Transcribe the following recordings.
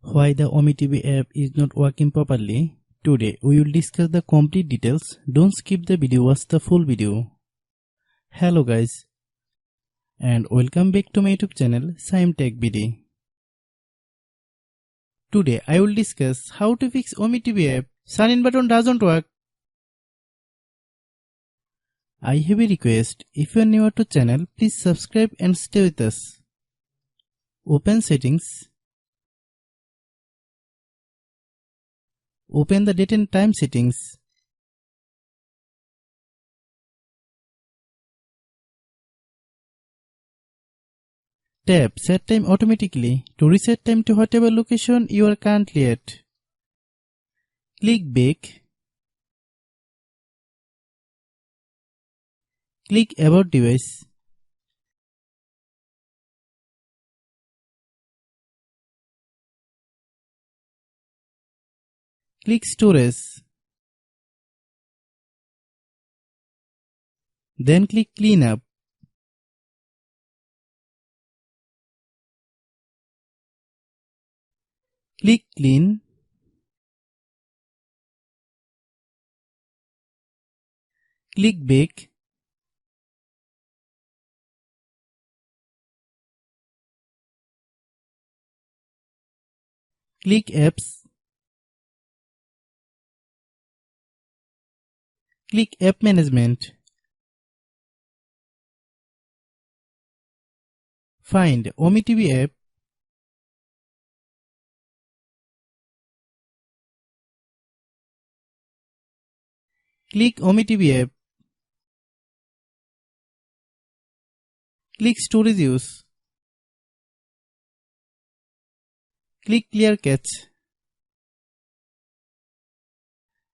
Why the OmeTV app is not working properly? Today we will discuss the complete details. Don't skip the video, watch the full video. Hello guys and welcome back to my YouTube channel Shaem Tech BD. Today I will discuss how to fix OmeTV app. Sign in button doesn't work. I have a request. If you are new to channel, please subscribe and stay with us. Open settings. Open the date and time settings. Tap set time automatically to reset time to whatever location you are currently at. Click back. Click about device. Click storage. Then click clean up. Click clean. Click back. Click apps. Click app management. Find OmeTV app. Click OmeTV app. Click storage use. Click clear cache.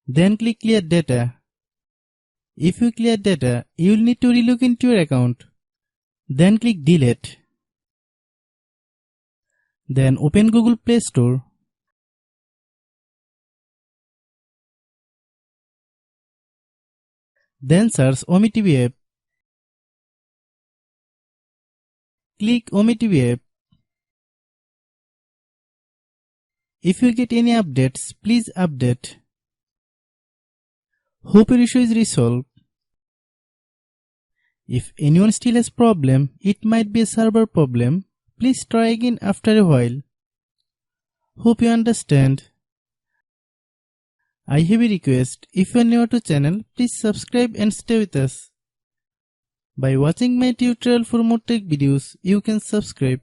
Then click clear data. If you clear data, you will need to relog into your account. Then click delete. Then open Google Play Store. Then search OmeTV app. Click OmeTV app. If you get any updates, please update. Hope your issue is resolved. If anyone still has problem, it might be a server problem. Please try again after a while. Hope you understand. I have a request. If you are new to channel, please subscribe and stay with us. By watching my tutorial for more tech videos, you can subscribe.